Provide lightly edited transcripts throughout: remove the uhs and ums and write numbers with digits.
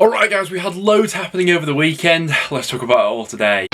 Alright guys, we had loads happening over the weekend. Let's talk about it all today.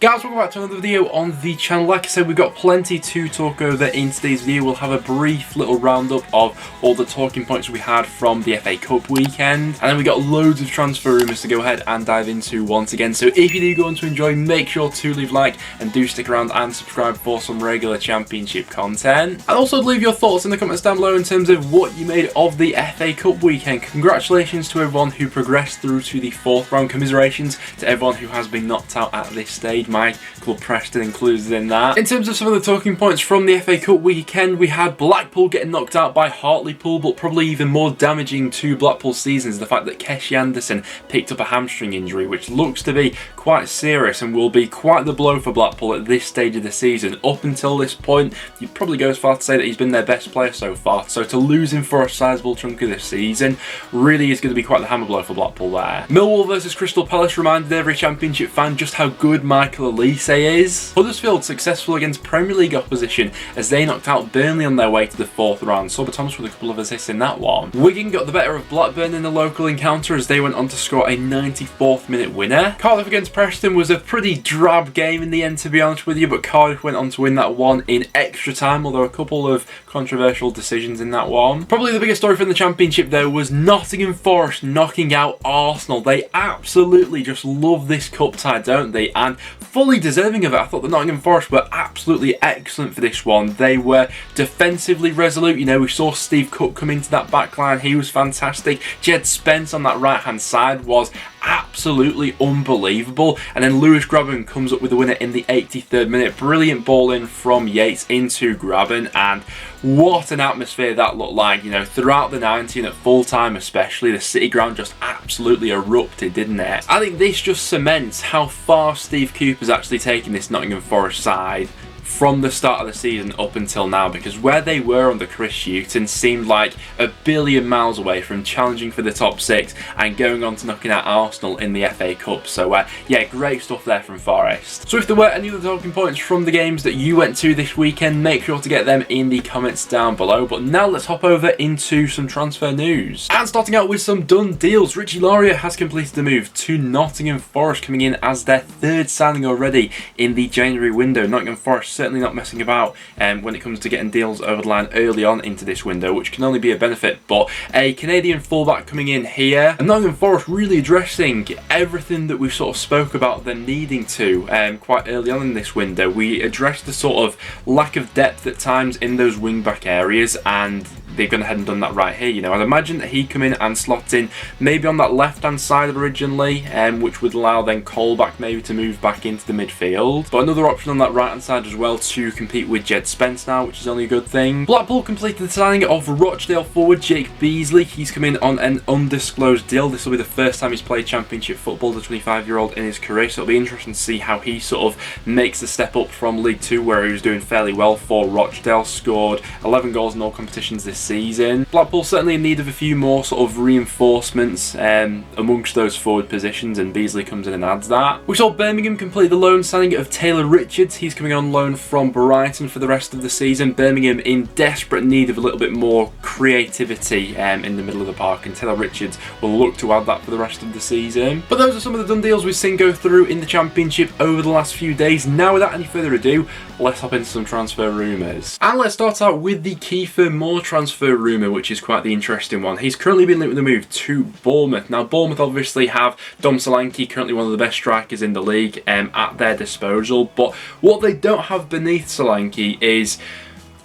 Guys, welcome back to another video on the channel. Like I said, we've got plenty to talk over in today's video. We'll have a brief little roundup of all the talking points we had from the FA Cup weekend. And then we got loads of transfer rumours to go ahead and dive into once again. So if you do go on to enjoy, make sure to leave a like and do stick around and subscribe for some regular Championship content. And also leave your thoughts in the comments down below in terms of what you made of the FA Cup weekend. Congratulations to everyone who progressed through to the 4th round. Commiserations to everyone who has been knocked out at this stage. My club Preston included in that. In terms of some of the talking points from the FA Cup weekend, we had Blackpool getting knocked out by Hartlepool, but probably even more damaging to Blackpool's season is the fact that Keshi Anderson picked up a hamstring injury, which looks to be quite serious and will be quite the blow for Blackpool at this stage of the season. Up until this point, you'd probably go as far to say that he's been their best player so far, so to lose him for a sizable chunk of this season really is going to be quite the hammer blow for Blackpool there. Millwall versus Crystal Palace reminded every Championship fan just how good Michael Elise is. Huddersfield successful against Premier League opposition as they knocked out Burnley on their way to the 4th round. Sober Thomas with a couple of assists in that one. Wigan got the better of Blackburn in the local encounter as they went on to score a 94th minute winner. Cardiff against Preston was a pretty drab game in the end, to be honest with you, but Cardiff went on to win that one in extra time, although a couple of controversial decisions in that one. Probably the biggest story from the Championship though was Nottingham Forest knocking out Arsenal. They absolutely just love this cup tie, don't they? And fully deserving of it. I thought the Nottingham Forest were absolutely excellent for this one. They were defensively resolute. You know, we saw Steve Cook come into that back line. He was fantastic. Jed Spence on that right hand side was absolutely unbelievable. And then Lewis Graben comes up with the winner in the 83rd minute. Brilliant ball in from Yates into Graben, and what an atmosphere that looked like, you know, throughout the 90 and at full time especially. The City ground just absolutely erupted, didn't it? I think this just cements how far Steve Cooper's actually taken this Nottingham Forest side from the start of the season up until now, because where they were under Chris Hughton seemed like a billion miles away from challenging for the top 6 and going on to knocking out Arsenal in the FA Cup. So yeah, great stuff there from Forest. So if there were any other talking points from the games that you went to this weekend, make sure to get them in the comments down below. But now let's hop over into some transfer news. And starting out with some done deals, Richie Laurier has completed the move to Nottingham Forest, coming in as their 3rd signing already in the January window. Nottingham Forest certainly not messing about when it comes to getting deals over the line early on into this window, which can only be a benefit. But a Canadian fullback coming in here, and Nottingham Forest really addressing everything that we sort of spoke about them needing to quite early on in this window. We addressed the sort of lack of depth at times in those wing back areas, and they've gone ahead and done that right here. You know, I'd imagine that he'd come in and slot in maybe on that left hand side originally, which would allow then Colback maybe to move back into the midfield. But another option on that right hand side as well to compete with Jed Spence now, which is only a good thing. Blackpool completed the signing of Rochdale forward Jake Beasley. He's come in on an undisclosed deal. This will be the first time he's played Championship football, the 25-year-old in his career, so it'll be interesting to see how he sort of makes the step up from League 2, where he was doing fairly well for Rochdale. Scored 11 goals in all competitions this season. Blackpool certainly in need of a few more sort of reinforcements amongst those forward positions, and Beasley comes in and adds that. We saw Birmingham complete the loan signing of Taylor Richards. He's coming on loan from Brighton for the rest of the season. Birmingham in desperate need of a little bit more creativity in the middle of the park, and Taylor Richards will look to add that for the rest of the season. But those are some of the done deals we've seen go through in the Championship over the last few days. Now without any further ado, let's hop into some transfer rumours. And let's start out with the Kieffer Moore transfer rumour, which is quite the interesting one. He's currently been linked with a move to Bournemouth. Now Bournemouth obviously have Dom Solanke, currently one of the best strikers in the league, at their disposal, but what they don't have beneath Solanke is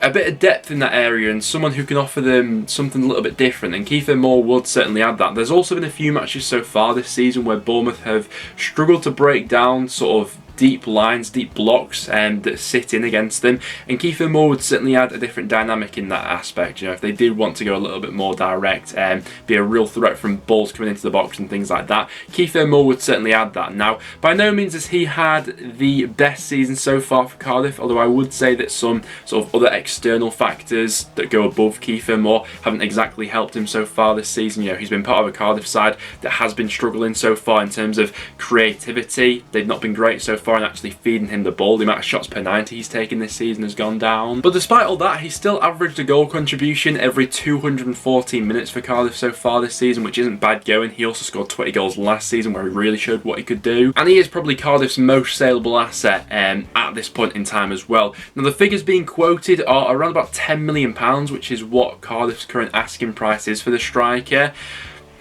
a bit of depth in that area and someone who can offer them something a little bit different, and Kieffer Moore would certainly add that. There's also been a few matches so far this season where Bournemouth have struggled to break down sort of deep lines, deep blocks that sit in against them, and Kieffer Moore would certainly add a different dynamic in that aspect. You know, if they did want to go a little bit more direct and be a real threat from balls coming into the box and things like that, Kieffer Moore would certainly add that. Now, by no means has he had the best season so far for Cardiff, although I would say that some sort of other external factors that go above Kieffer Moore haven't exactly helped him so far this season. You know, he's been part of a Cardiff side that has been struggling so far in terms of creativity. They've not been great so far in actually feeding him the ball. The amount of shots per 90 he's taken this season has gone down. But despite all that, he's still averaged a goal contribution every 214 minutes for Cardiff so far this season, which isn't bad going. He also scored 20 goals last season where he really showed what he could do. And he is probably Cardiff's most saleable asset at this point in time as well. Now the figures being quoted are around about £10 million, which is what Cardiff's current asking price is for the striker.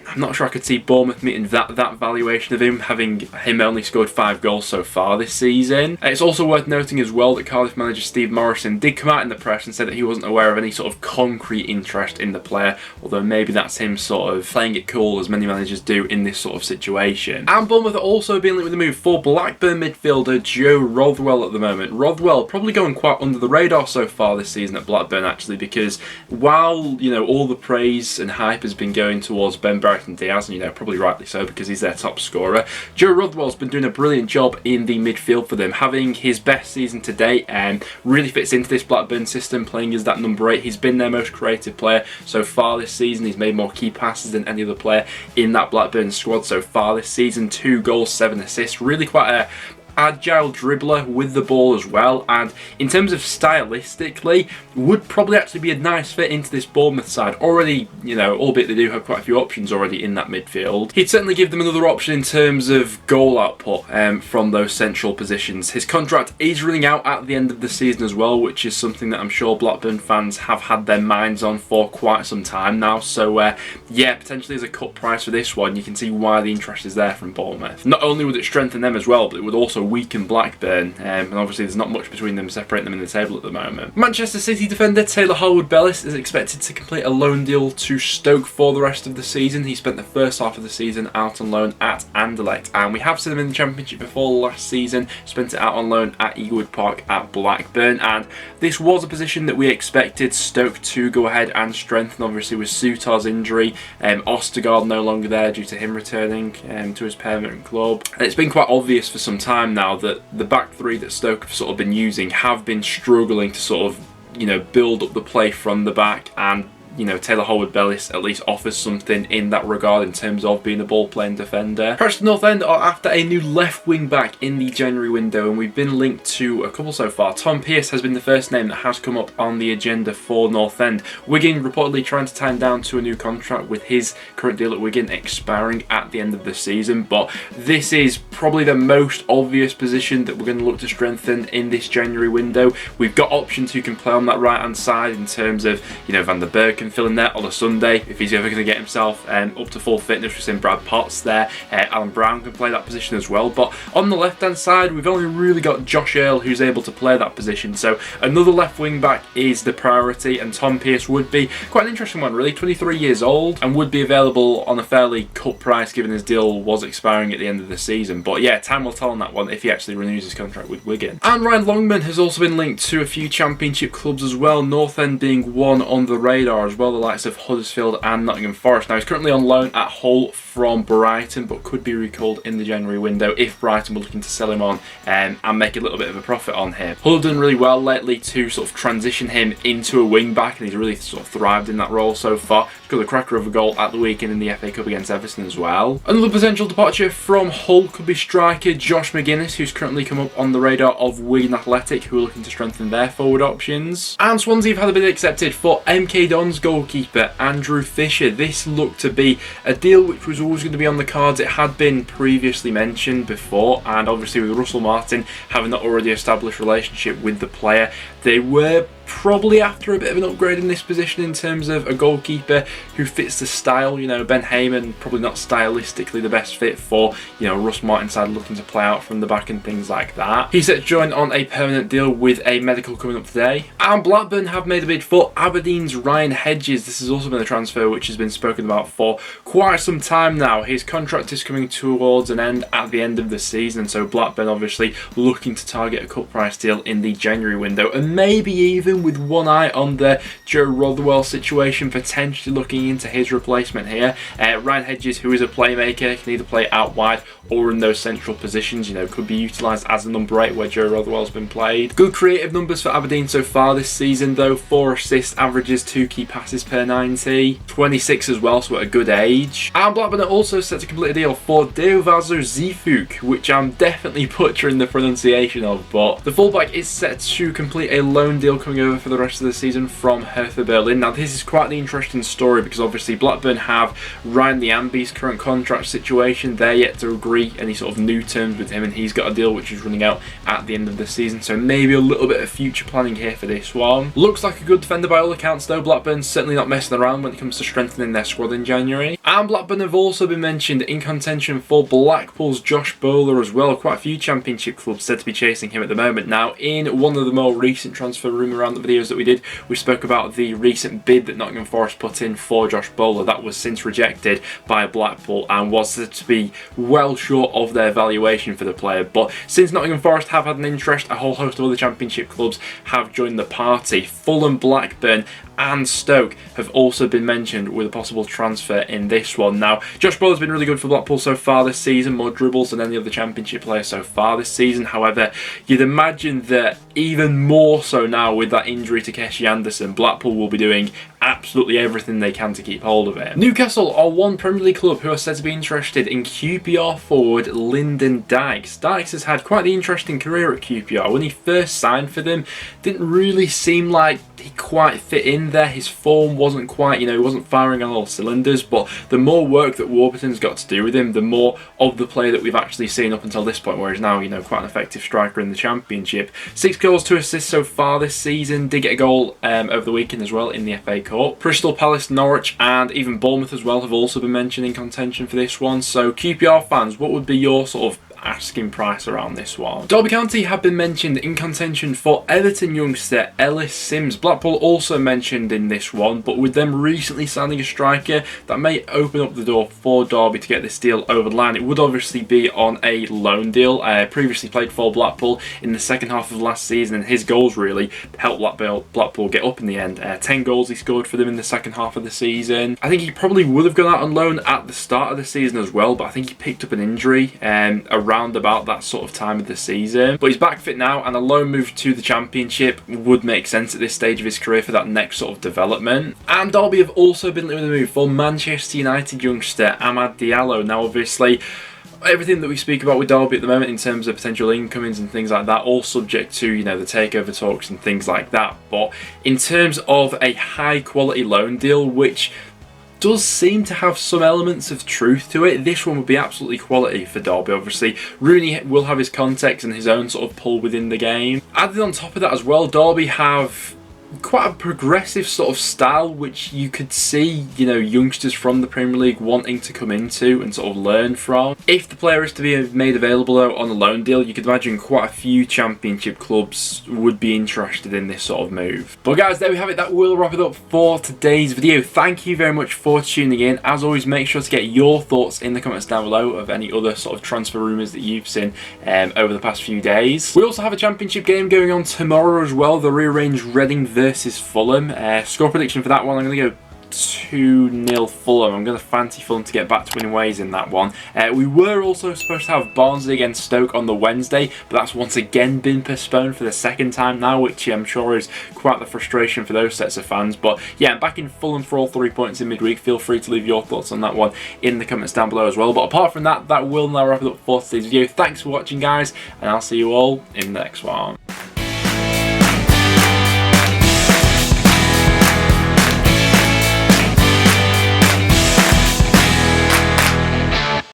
I'm not sure I could see Bournemouth meeting that valuation of him, having him only scored 5 goals so far this season. It's also worth noting as well that Cardiff manager Steve Morrison did come out in the press and said that he wasn't aware of any sort of concrete interest in the player, although maybe that's him sort of playing it cool as many managers do in this sort of situation. And Bournemouth are also being linked with a move for Blackburn midfielder Joe Rothwell at the moment. Rothwell probably going quite under the radar so far this season at Blackburn actually, because while, you know, all the praise and hype has been going towards Ben Barrett and Diaz, and you know, probably rightly so because he's their top scorer, Joe Rothwell's been doing a brilliant job in the midfield for them, having his best season to date, and really fits into this Blackburn system, playing as that number 8. He's been their most creative player so far this season. He's made more key passes than any other player in that Blackburn squad so far this season. 2 goals, 7 assists. Really quite a agile dribbler with the ball as well, and in terms of stylistically would probably actually be a nice fit into this Bournemouth side already, you know, albeit they do have quite a few options already in that midfield. He'd certainly give them another option in terms of goal output from those central positions. His contract is running out at the end of the season as well, which is something that I'm sure Blackburn fans have had their minds on for quite some time now, so yeah, potentially as a cut price for this one, you can see why the interest is there from Bournemouth. Not only would it strengthen them as well, but it would also weaken Blackburn, and obviously there's not much between them separating them in the table at the moment. Manchester City defender Taylor Harwood-Bellis is expected to complete a loan deal to Stoke for the rest of the season. He spent the first half of the season out on loan at Anderlecht, and we have seen him in the Championship before last season, spent it out on loan at Eaglewood Park at Blackburn, and this was a position that we expected Stoke to go ahead and strengthen, obviously with Sutar's injury, Ostergaard no longer there due to him returning to his parent club. And it's been quite obvious for some time now that the back three that Stoke have sort of been using have been struggling to sort of, you know, build up the play from the back, and you know, Taylor Harwood-Bellis at least offers something in that regard in terms of being a ball-playing defender. Preston North End are after a new left wing-back in the January window, and we've been linked to a couple so far. Tom Pearce has been the first name that has come up on the agenda for North End. Wigan reportedly trying to tie him down to a new contract, with his current deal at Wigan expiring at the end of the season, but this is probably the most obvious position that we're going to look to strengthen in this January window. We've got options who can play on that right-hand side in terms of, you know, Van der Berg can fill in there on a Sunday if he's ever going to get himself up to full fitness. We've seen Brad Potts there. Alan Brown can play that position as well. But on the left hand side, we've only really got Josh Earl who's able to play that position. So another left wing back is the priority, and Tom Pearce would be quite an interesting one, really. 23 years old and would be available on a fairly cut price given his deal was expiring at the end of the season. But yeah, time will tell on that one if he actually renews his contract with Wigan. And Ryan Longman has also been linked to a few Championship clubs as well, North End being one on the radar as well, the likes of Huddersfield and Nottingham Forest. Now he's currently on loan at Hull from Brighton, but could be recalled in the January window if Brighton were looking to sell him on and make a little bit of a profit on him. Hull have done really well lately to sort of transition him into a wing back, and he's really sort of thrived in that role so far. He's got a cracker of a goal at the weekend in the FA Cup against Everton as well. Another potential departure from Hull could be striker Josh McGuinness, who's currently come up on the radar of Wigan Athletic, who are looking to strengthen their forward options. And Swansea have had a bid accepted for MK Dons goalkeeper Andrew Fisher. This looked to be a deal which was always going to be on the cards. It had been previously mentioned before, and obviously with Russell Martin having that already established relationship with the player, they were probably after a bit of an upgrade in this position in terms of a goalkeeper who fits the style. You know, Ben Heyman probably not stylistically the best fit for, you know, Russ Martin's side looking to play out from the back and things like that. He's set to join on a permanent deal with a medical coming up today. And Blackburn have made a bid for Aberdeen's Ryan Hedges. This has also been a transfer which has been spoken about for quite some time now. His contract is coming towards an end at the end of the season, so Blackburn obviously looking to target a cut price deal in the January window. maybe even with one eye on the Joe Rothwell situation, potentially looking into his replacement here. Ryan Hedges, who is a playmaker, can either play out wide or in those central positions, you know, could be utilised as a number 8 where Joe Rothwell's been played. Good creative numbers for Aberdeen so far this season though, 4 assists, averages 2 key passes per 90, 26 as well, so at a good age. And Blackburn are also set to complete a deal for Deovazo Zifuk, which I'm definitely butchering the pronunciation of, but the fullback is set to complete a loan deal coming over for the rest of the season from Hertha Berlin. Now this is quite the interesting story because obviously Blackburn have Ryan Liambi's current contract situation. They're yet to agree any sort of new terms with him, and he's got a deal which is running out at the end of the season, so maybe a little bit of future planning here for this one. Looks like a good defender by all accounts though. Blackburn's certainly not messing around when it comes to strengthening their squad in January. And Blackburn have also been mentioned in contention for Blackpool's Josh Bowler as well. Quite a few Championship clubs said to be chasing him at the moment. Now in one of the more recent transfer rumour roundup videos that we did, we spoke about the recent bid that Nottingham Forest put in for Josh Bowler. That was since rejected by Blackpool and was said to be well short of their valuation for the player. But since Nottingham Forest have had an interest, a whole host of other Championship clubs have joined the party. Fulham, Blackburn and Stoke have also been mentioned with a possible transfer in this one. Now, Josh Bowler's been really good for Blackpool so far this season, more dribbles than any other Championship player so far this season. However, you'd imagine that even more so now with that injury to Keshi Anderson, Blackpool will be doing absolutely everything they can to keep hold of it. Newcastle are one Premier League club who are said to be interested in QPR forward Lyndon Dykes. Dykes has had quite the interesting career at QPR. When he first signed for them, didn't really seem like he quite fit in there. His form wasn't quite, you know, he wasn't firing on all cylinders, but the more work that Warburton's got to do with him, the more of the player that we've actually seen up until this point, where he's now, you know, quite an effective striker in the Championship. 6 goals, 2 assists so far this season. Did get a goal over the weekend as well in the FA Cup. Crystal Palace, Norwich and even Bournemouth as well have also been mentioned in contention for this one. So QPR fans, what would be your sort of asking price around this one? Derby County have been mentioned in contention for Everton youngster Elliott Sims. Blackpool also mentioned in this one, but with them recently signing a striker, that may open up the door for Derby to get this deal over the line. It would obviously be on a loan deal. Previously played for Blackpool in the second half of last season, and his goals really helped Blackpool get up in the end. 10 goals he scored for them in the second half of the season. I think he probably would have gone out on loan at the start of the season as well, but I think he picked up an injury around about that sort of time of the season. But he's back fit now, and a loan move to the Championship would make sense at this stage of his career for that next sort of development. And Derby have also been linked with a move for Manchester United youngster Amad Diallo. Now obviously, everything that we speak about with Derby at the moment in terms of potential incomings and things like that, all subject to, you know, the takeover talks and things like that. But in terms of a high quality loan deal, which does seem to have some elements of truth to it, this one would be absolutely quality for Derby. Obviously, Rooney will have his context and his own sort of pull within the game. Added on top of that as well, Derby have quite a progressive sort of style, which you could see, you know, youngsters from the Premier League wanting to come into and sort of learn from. If the player is to be made available though on a loan deal, you could imagine quite a few Championship clubs would be interested in this sort of move. But guys, there we have it. That will wrap it up for today's video. Thank you very much for tuning in. As always, make sure to get your thoughts in the comments down below of any other sort of transfer rumours that you've seen over the past few days. We also have a Championship game going on tomorrow as well, the rearranged Reading versus Fulham. Score prediction for that one, I'm going to go 2-0 Fulham. I'm going to fancy Fulham to get back to winning ways in that one. We were also supposed to have Barnsley against Stoke on the Wednesday, but that's once again been postponed for the second time now, which I'm sure is quite the frustration for those sets of fans. But yeah, I'm backing Fulham for all 3 points in midweek. Feel free to leave your thoughts on that one in the comments down below as well. But apart from that, that will now wrap it up for today's video. Thanks for watching, guys, and I'll see you all in the next one.